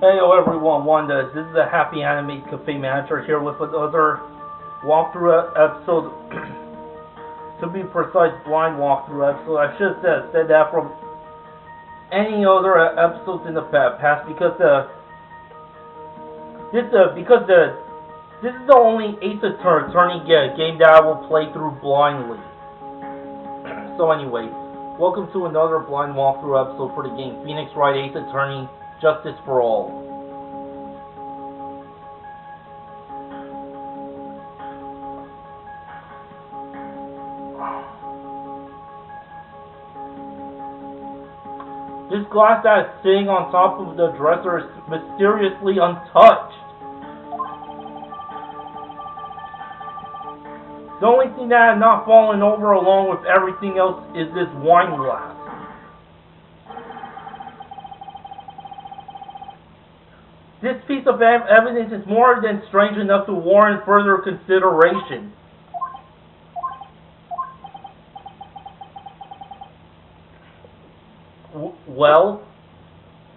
Hello everyone, this is the HappyAnimaidCafeManager here with another walkthrough episode. To be precise, blind walkthrough episode. I should have said that from any other episodes in the past because this is the only Ace Attorney game that I will play through blindly. So anyway, welcome to another blind walkthrough episode for the game Phoenix Wright Ace Attorney Justice for All. This glass that is sitting on top of the dresser is mysteriously untouched. The only thing that had not fallen over along with everything else is this wine glass. This piece of evidence is more than strange enough to warrant further consideration. Well,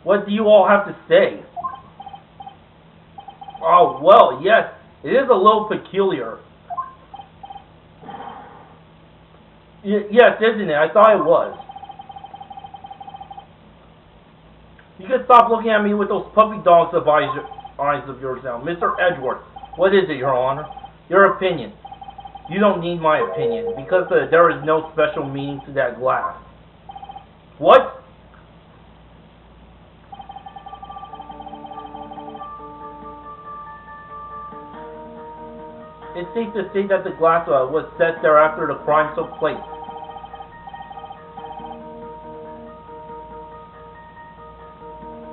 what do you all have to say? Oh, well, yes, it is a little peculiar. Yes, isn't it? I thought it was. You can stop looking at me with those puppy dogs of eyes of yours now. Mr. Edgeworth, what is it, Your Honor? Your opinion. You don't need my opinion, because there is no special meaning to that glass. What? It's safe to say that the glass was set there after the crime took place.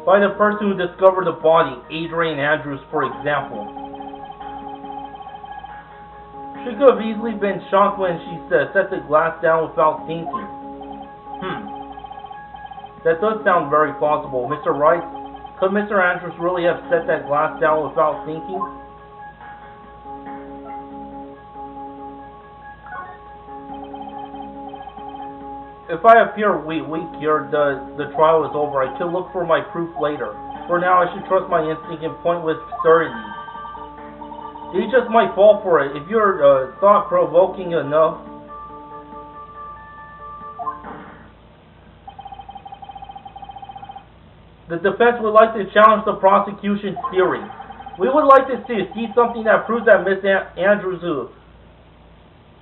By the person who discovered the body, Adrian Andrews, for example. She could have easily been shocked when she set the glass down without thinking. That does sound very plausible. Mr. Wright, could Mr. Andrews really have set that glass down without thinking? If I appear weak here, the trial is over. I can look for my proof later. For now, I should trust my instinct and point with certainty. You just might fall for it. If you're thought-provoking enough. The defense would like to challenge the prosecution's theory. We would like to see something that proves that Miss Andrews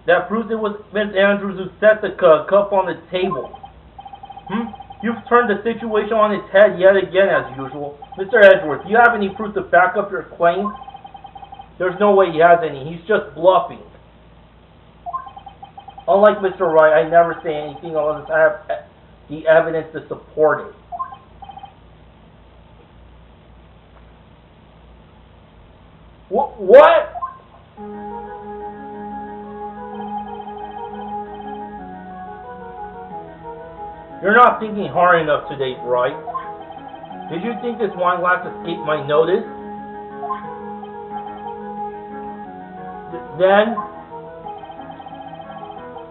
it was Miss Andrews who set the cup on the table. You've turned the situation on its head yet again, as usual. Mr. Edgeworth, do you have any proof to back up your claim? There's no way he has any. He's just bluffing. Unlike Mr. Wright, I never say anything unless I have the evidence to support it. What? You're not thinking hard enough today, Wright. Did you think this wine glass escaped my notice? Then,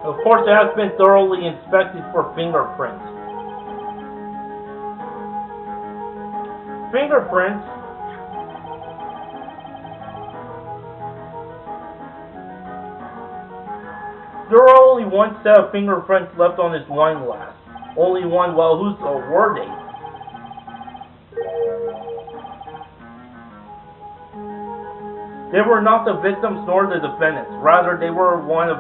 of course, it has been thoroughly inspected for fingerprints. Fingerprints? There are only one set of fingerprints left on this wine glass. Only one. Well, whose were they? They were not the victims nor the defendants. Rather, they were of one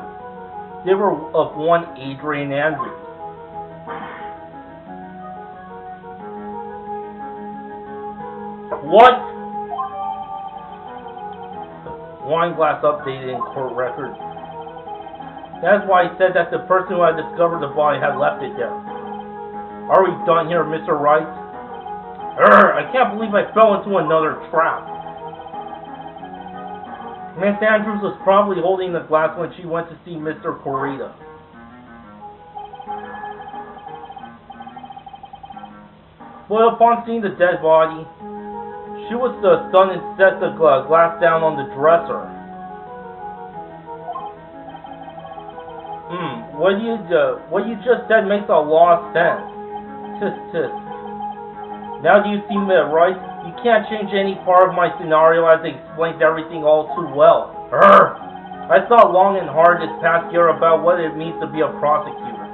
Adrian Andrews. What? Wine glass updated in court records. That's why he said that the person who had discovered the body had left it there. Are we done here, Mr. Wright? I can't believe I fell into another trap. Miss Andrews was probably holding the glass when she went to see Mr. Corrida. But upon seeing the dead body, she was stunned and set the glass down on the dresser. What you just said makes a lot of sense. Tisk tisk. Now do you see me, right? You can't change any part of my scenario as I explained everything all too well. I thought long and hard this past year about what it means to be a prosecutor.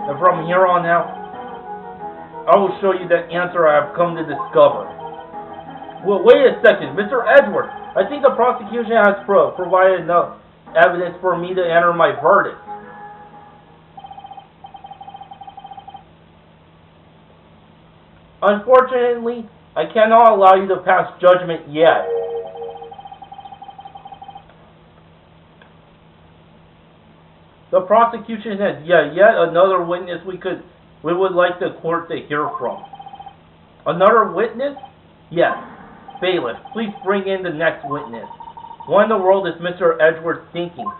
And from here on out, I will show you the answer I have come to discover. Well, wait a second, Mr. Edward. I think the prosecution has provided enough evidence for me to enter my verdict. Unfortunately, I cannot allow you to pass judgment yet. The prosecution has yet another witness we would like the court to hear from. Another witness? Yes. Bailiff, please bring in the next witness. What in the world is Mr. Edwards thinking?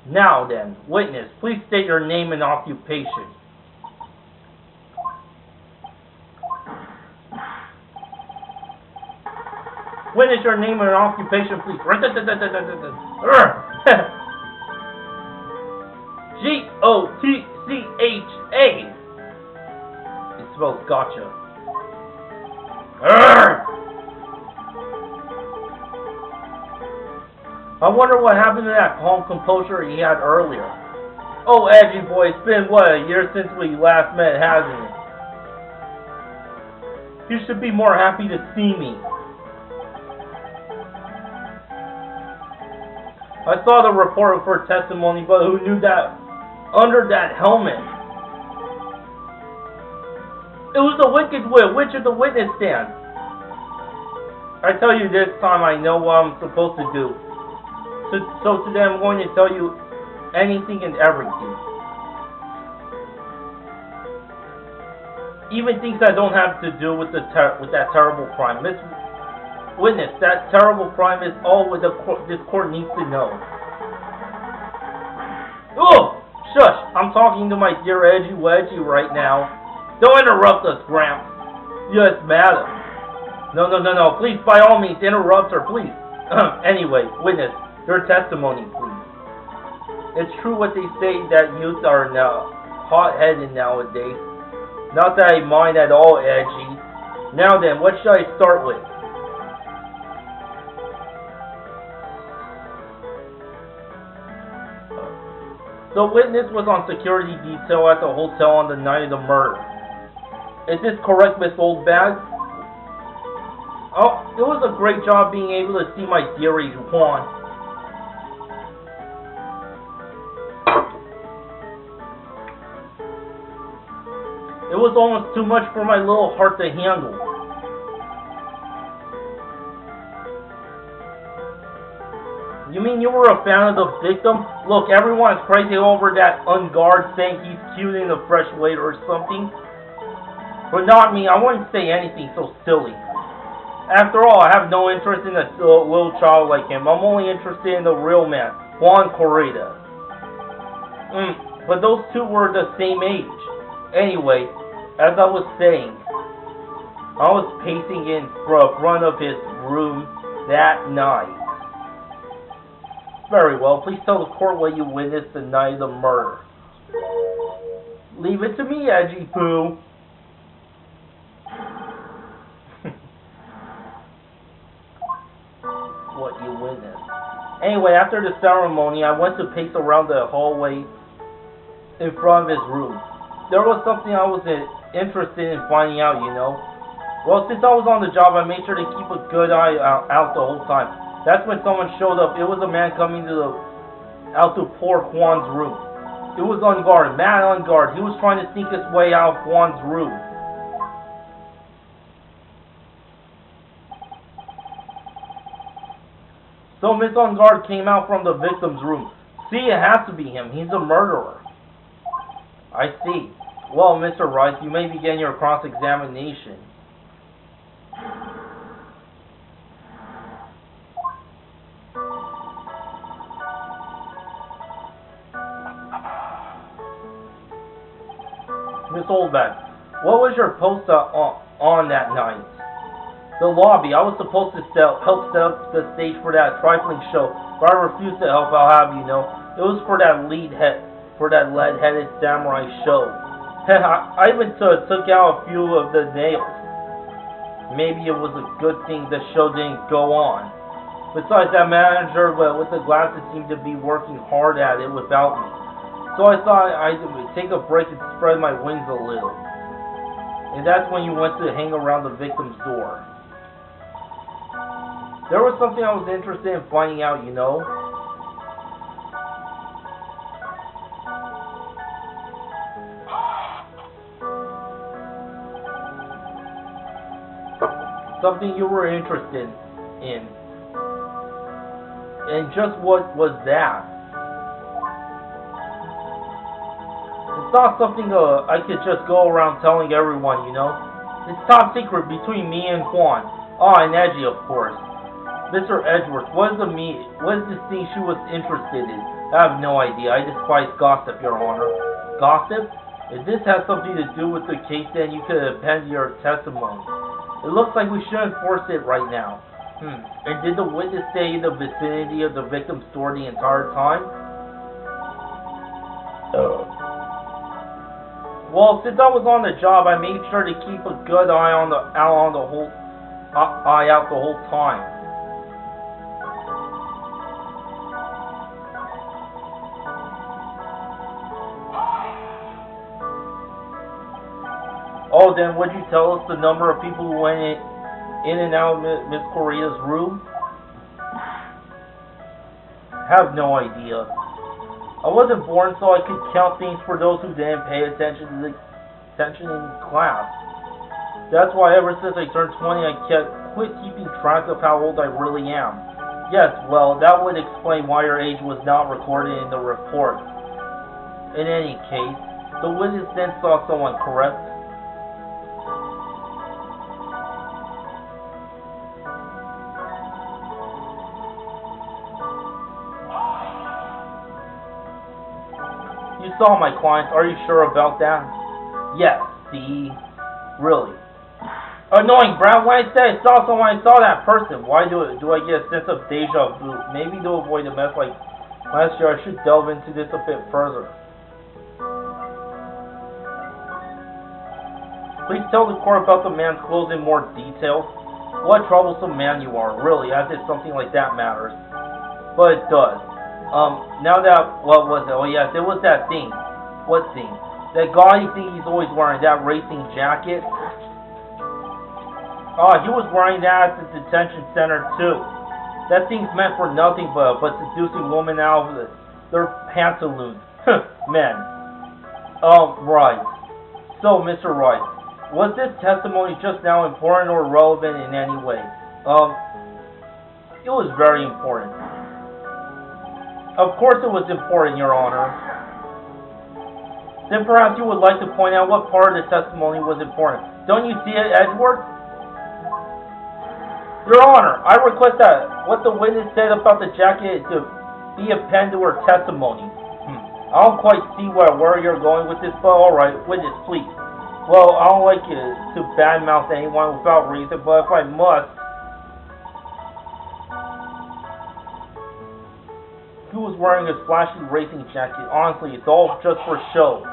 Now then, witness, please state your name and occupation. Witness, your name and occupation, please. G-O-T-C-H-A. It spells gotcha. I wonder what happened to that calm composure he had earlier. Oh, edgy boy, it's been, what, a year since we last met, hasn't it? You should be more happy to see me. I saw the report for testimony, but who knew that under that helmet? It was the Wicked Witch at the witness stand. I tell you this time I know what I'm supposed to do. So today I'm going to tell you anything and everything. Even things that don't have to do with that terrible crime. Miss Witness, that terrible crime is all what this court needs to know. Oh, shush! I'm talking to my dear Edgy Wedgie right now. Don't interrupt us, Gramps. Yes, madam. No. Please, by all means, interrupt her, please. Anyway, witness, your testimony, please. It's true what they say that youth are now hot-headed nowadays. Not that I mind at all, Edgy. Now then, what should I start with? The witness was on security detail at the hotel on the night of the murder. Is this correct, Miss Oldbag? Oh, it was a great job being able to see my dearie Juan. It was almost too much for my little heart to handle. You mean you were a fan of the victim? Look, everyone's crazy over that unguard saying he's cute in a fresh way or something. But not me, I wouldn't say anything so silly. After all, I have no interest in a little child like him. I'm only interested in the real man, Juan Corrida. But those two were the same age. Anyway, as I was saying, I was pacing in front of his room that night. Very well, please tell the court what you witnessed the night of the murder. Leave it to me, Edgy Poo. What you witnessed. Anyway, after the ceremony, I went to pace around the hallway in front of his room. There was something I was interested in finding out, you know. Well, since I was on the job, I made sure to keep a good eye out the whole time. That's when someone showed up. It was a man coming out to poor Juan's room. It was on guard, mad on guard. He was trying to sneak his way out of Juan's room. So Miss On Guard came out from the victim's room. See, it has to be him. He's a murderer. I see. Well, Mr. Rice, you may begin your cross-examination. Miss Oldback, what was your post on that night? The lobby. I was supposed to help set up the stage for that trifling show, but I refused to help. I'll have you know, it was for that lead-headed samurai show. I even took out a few of the nails. Maybe it was a good thing the show didn't go on. Besides, that manager with the glasses seemed to be working hard at it without me. So I thought I'd take a break and spread my wings a little. And that's when you went to hang around the victim's door. There was something I was interested in finding out, you know. Something you were interested in. And just what was that? It's not something I could just go around telling everyone, you know. It's top secret between me and Juan. And Edgy, of course. Mr. Edgeworth, what is this thing she was interested in? I have no idea. I despise gossip, Your Honor. Gossip? If this has something to do with the case, then you could append your testimony. It looks like we should enforce it right now. And did the witness stay in the vicinity of the victim's door the entire time? Well, since I was on the job, I made sure to keep a good eye out the whole time. Oh, then would you tell us the number of people who went in and out of Miss Correa's room? Have no idea. I wasn't born so I could count things for those who didn't pay attention in class. That's why ever since I turned 20 I quit keeping track of how old I really am. Yes, well, that would explain why your age was not recorded in the report. In any case, the witness then saw someone, correct? You saw my clients. Are you sure about that? Yes. See? Really? Annoying, Brown. When I said I saw someone, I saw that person. Why do I get a sense of deja vu? Maybe to avoid a mess like last year, I should delve into this a bit further. Please tell the court about the man's clothes in more detail. What a troublesome man you are, really, as if something like that matters. But it does. Now that, what was it? Oh yes, it was that thing. What thing? That gaudy thing he's always wearing, that racing jacket. He was wearing that at the detention center too. That thing's meant for nothing but seducing women out of their pantaloons. Men. Right. So, Mr. Wright, was this testimony just now important or relevant in any way? It was very important. Of course it was important, Your Honor. Then perhaps you would like to point out what part of the testimony was important. Don't you see it, Edward? Your Honor, I request that what the witness said about the jacket to be appended to her testimony. I don't quite see where you're going with this, but alright, witness, please. Well, I don't like to badmouth anyone without reason, but if I must, he was wearing a flashy racing jacket. Honestly, it's all just for show.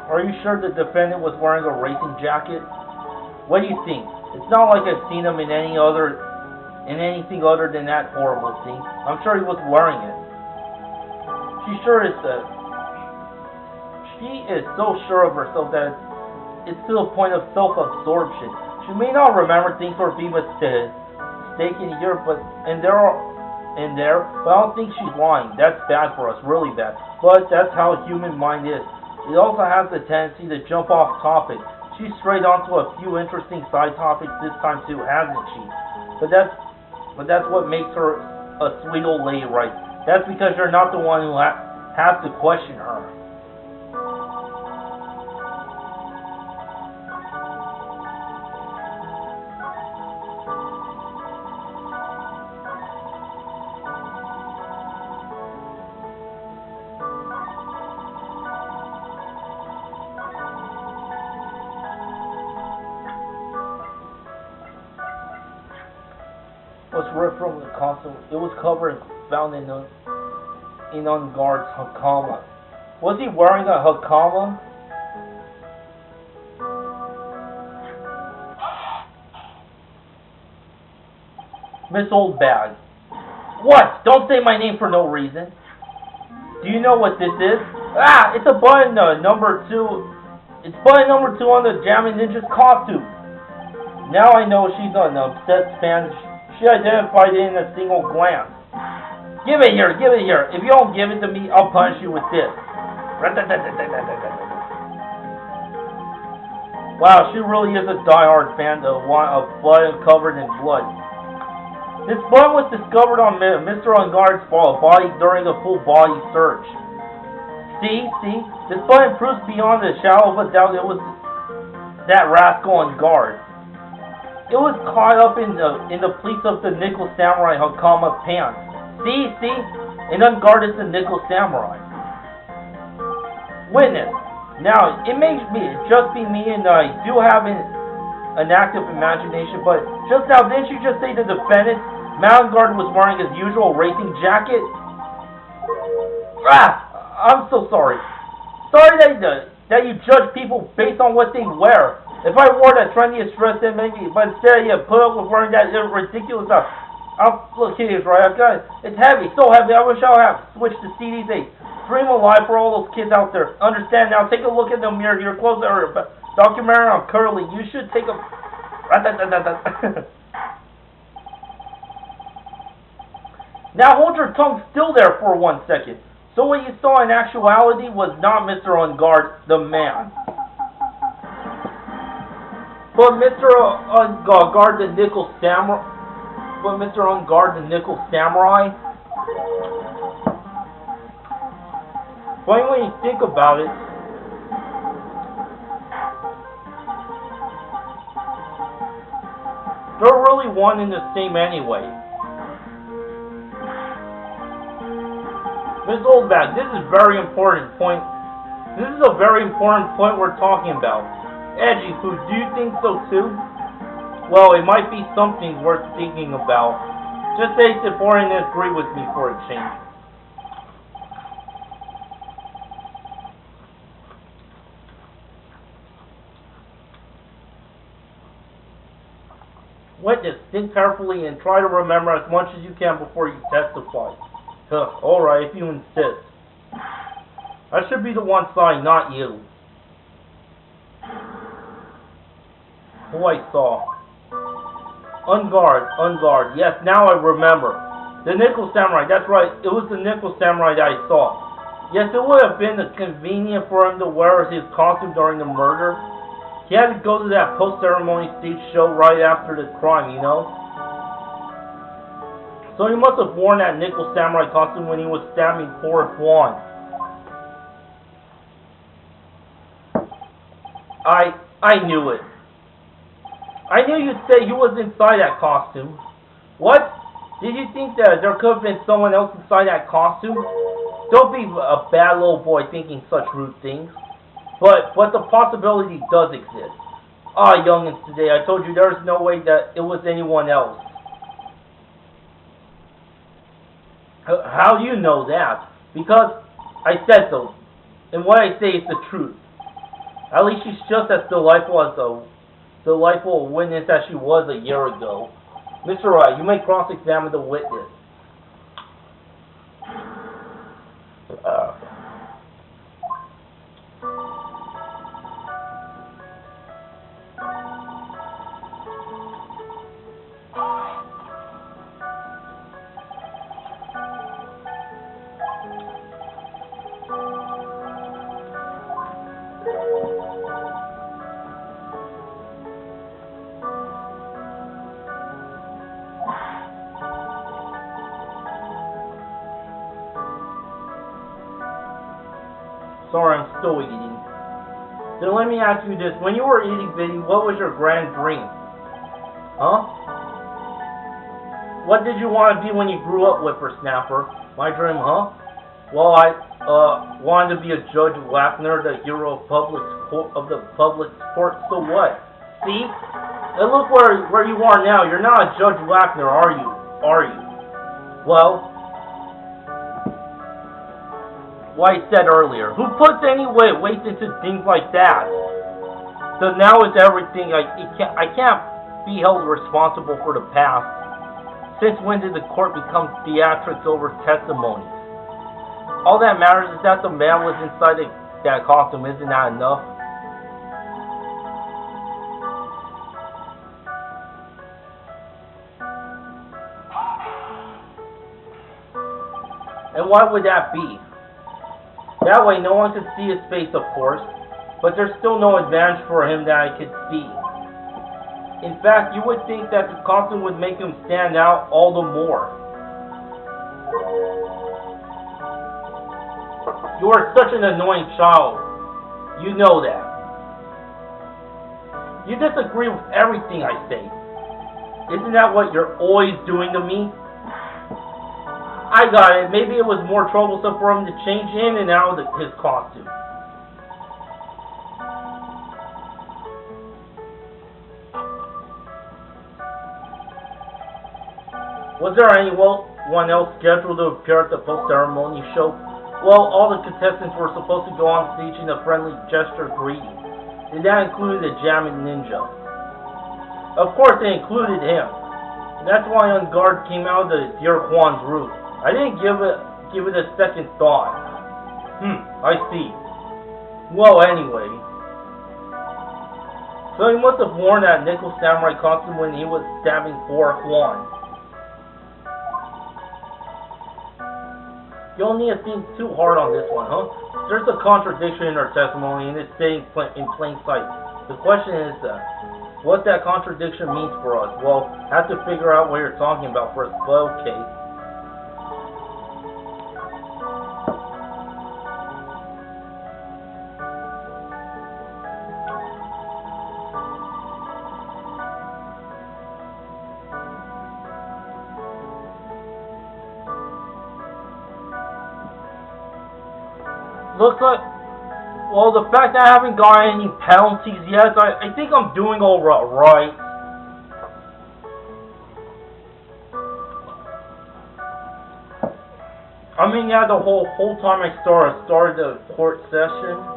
Are you sure the defendant was wearing a racing jacket? What do you think? It's not like I've seen him in anything other than that horrible thing. I'm sure he was wearing it. She is so sure of herself that it's to the point of self-absorption. She may not remember things or be mistaken here, but I don't think she's lying. That's bad for us, really bad. But that's how a human mind is. It also has the tendency to jump off topic. She's strayed onto a few interesting side topics this time too, hasn't she? But that's what makes her a sweet old lady, right? That's because you're not the one who has to question her. was ripped from the costume. It was covered and found in on guard's hakama. Was he wearing a hakama? Miss Oldbag. What? Don't say my name for no reason. Do you know what this is? Ah, it's a button number 2. It's button number 2 on the Jammin' Ninja's costume. Now I know she's an obsessed fan. She identified it in a single glance. Give it here, give it here. If you don't give it to me, I'll punish you with this. Wow, she really is a die-hard fan of button covered in blood. This button was discovered on Mr. Unguard's body during a full body search. See? This button proves beyond a shadow of a doubt it was that rascal on guard. It was caught up in the pleats of the Nipple Samurai Hakama pants. See? And unguarded the Nipple Samurai. Witness. Now, it may just be me, and I do have an active imagination, but just now, didn't you just say the defendant, Mountain Guard, was wearing his usual racing jacket? I'm so sorry. Sorry that you judge people based on what they wear. If I wore that trendiest dress, then maybe, but instead you put up with wearing that ridiculous stuff. Look, here it is, right? It's heavy, so heavy. I wish I would have switched to CD's 8. Dream alive for all those kids out there. Understand now. Take a look in the mirror. Your clothes are documentary on curly. You should take a. Now hold your tongue still there for 1 second. So what you saw in actuality was not Mr. Unguard, the man, but Mr. Unguard, the Nipple Samurai. But Mr. Unguard, the Nipple Samurai. Funny when you think about it. They're really one and the same anyway. Miss Oldbag, this is a very important point. This is a very important point we're talking about. Edgy food, do you think so too? Well, it might be something worth thinking about. Just say it's important and agree with me for a change. Witness, think carefully and try to remember as much as you can before you testify. Alright, if you insist. I should be the one signed, not you. Who I saw. Unguard. Yes, now I remember. The Nipple Samurai, that's right. It was the Nipple Samurai that I saw. Yes, it would have been convenient for him to wear his costume during the murder. He had to go to that post-ceremony stage show right after the crime, you know? So he must have worn that Nipple Samurai costume when he was stabbing poor Juan. I knew it. I knew you'd say he was inside that costume. What? Did you think that there could have been someone else inside that costume? Don't be a bad little boy thinking such rude things. But the possibility does exist. Ah, youngins today, I told you there's no way that it was anyone else. How do you know that? Because I said so. And what I say is the truth. At least she's just as delightful as delightful witness as she was a year ago. Mr. Wright, you may cross-examine the witness. Sorry, I'm still eating. Then let me ask you this. When you were eating, Biddy, what was your grand dream? Huh? What did you want to be when you grew up, whippersnapper? My dream, huh? Well, I wanted to be a Judge Wapner, the hero of the public court. So what? See? And look where you are now. You're not a Judge Wapner, are you? are you? Well, like I said earlier, who puts any weight into things like that? So now it's everything. I can't be held responsible for the past. Since when did the court become theatrics over testimonies? All that matters is that the man was inside that costume. Isn't that enough? And why would that be? That way no one could see his face, of course, but there's still no advantage for him that I could see. In fact, you would think that the costume would make him stand out all the more. You are such an annoying child. You know that. You disagree with everything I say. Isn't that what you're always doing to me? I got it. Maybe it was more troublesome for him to change in and out of his costume. Was there anyone else scheduled to appear at the post-ceremony show? Well, all the contestants were supposed to go on stage in a friendly gesture greeting. And that included the Jamming Ninja. Of course, it included him. And that's why On Guard came out of the Dear Juan's roof. I didn't give it a second thought. I see. Well, anyway. So he must have worn that Nipple Samurai costume when he was stabbing poor Juan. You don't need to think too hard on this one, huh? There's a contradiction in our testimony, and it's sitting in plain sight. The question is, what that contradiction means for us. Well, I have to figure out what you're talking about first, but okay. Looks like, well, the fact that I haven't gotten any penalties yet, I think I'm doing all right. I mean, yeah, the whole time I started the court session.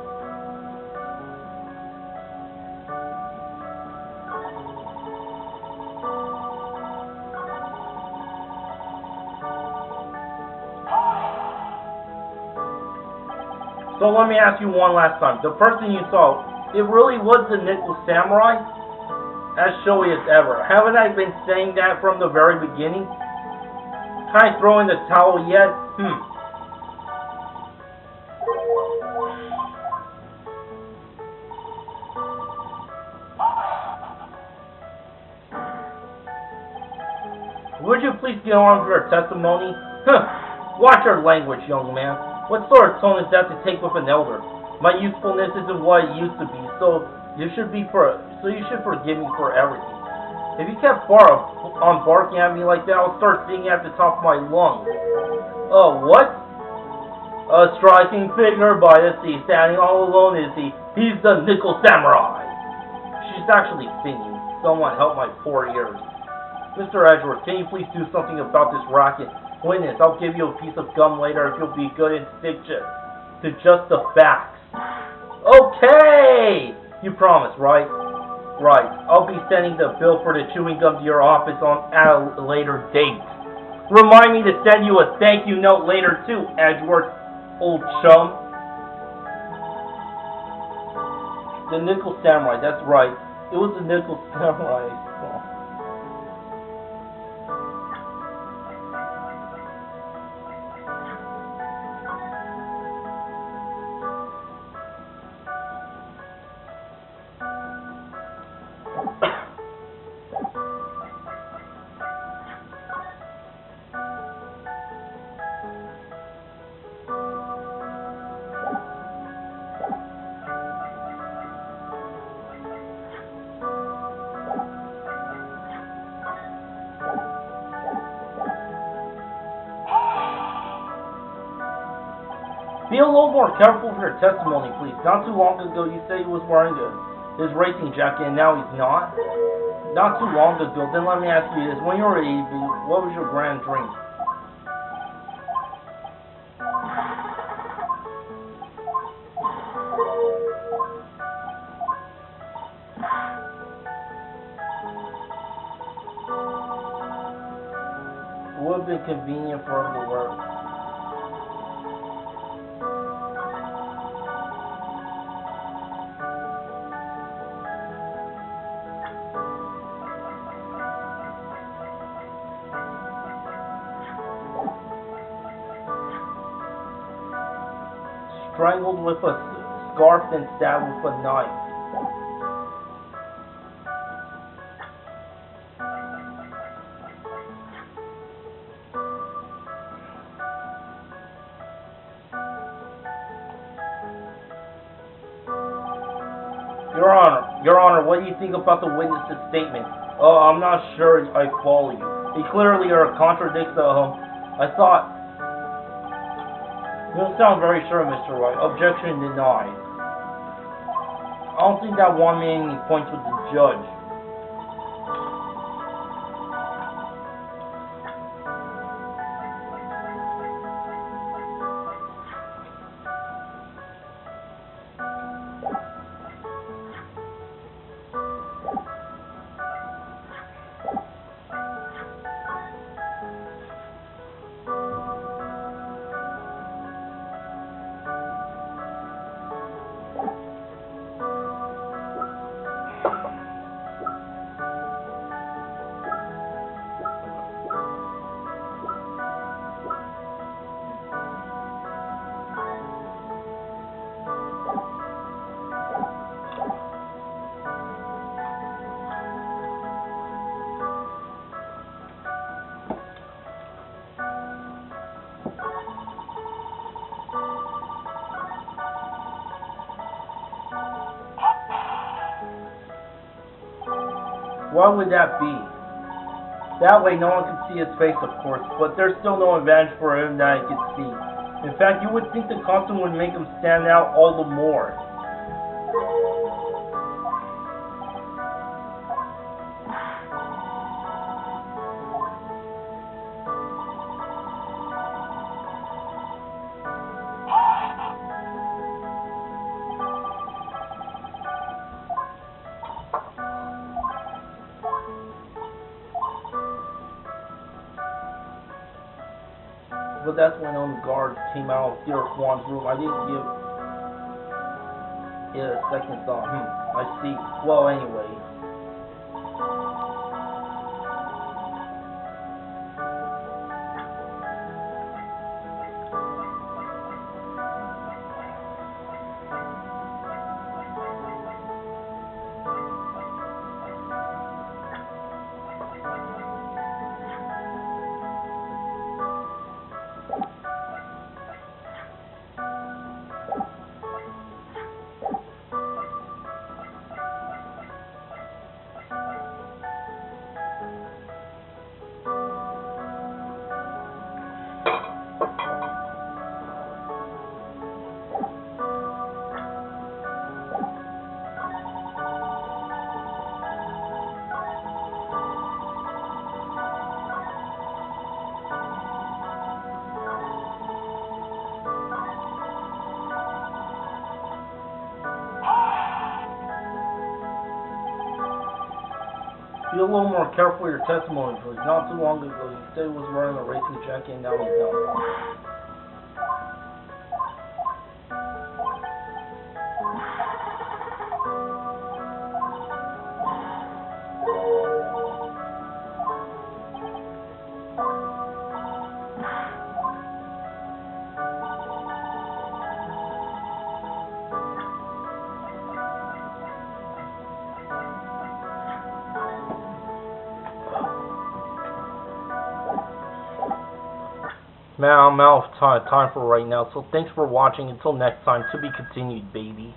So let me ask you one last time. The person you saw, it really was the Nipple Samurai? As showy as ever. Haven't I been saying that from the very beginning? Kind of throwing the towel yet? Would you please get on with your testimony? Watch your language, young man. What sort of tone is that to take with an elder? My youthfulness isn't what it used to be, so you should forgive me for everything. If you kept on barking at me like that, I'll start singing at the top of my lungs. What? A striking figure by the sea, standing all alone is he. He's the Nipple Samurai. She's actually singing. Someone help my poor ears. Mr. Edgeworth, can you please do something about this racket? Witness, I'll give you a piece of gum later if you'll be good and stick to just the facts. Okay! You promise, right? Right. I'll be sending the bill for the chewing gum to your office at a later date. Remind me to send you a thank you note later too, Edgeworth, old chum. The Nipple Samurai, that's right. It was the Nipple Samurai. Be a little more careful with your testimony, please. Not too long ago, you said he was wearing his racing jacket, and now he's not. Not too long ago. Then let me ask you this: when you were 80, what was your grand dream? It would have been convenient for him to work. Strangled with a scarf and stabbed with a knife. Your Honor, what do you think about the witness's statement? I'm not sure I follow you. He clearly contradicts I thought... You don't sound very sure, Mr. Wright. Objection denied. I don't think that one made any points with the judge. Why would that be? That way no one can see his face, of course, but there's still no advantage for him that he can see. In fact, you would think the costume would make him stand out all the more. But that's when the guards came out of Dear Kwan's room. I didn't give it a second thought. I see. Well, anyway. Be a little more careful with your testimony, please. Not too long ago, you said he was wearing a racing jacket and now he's not. Man, I'm out of time for right now, so thanks for watching. Until next time, to be continued, baby.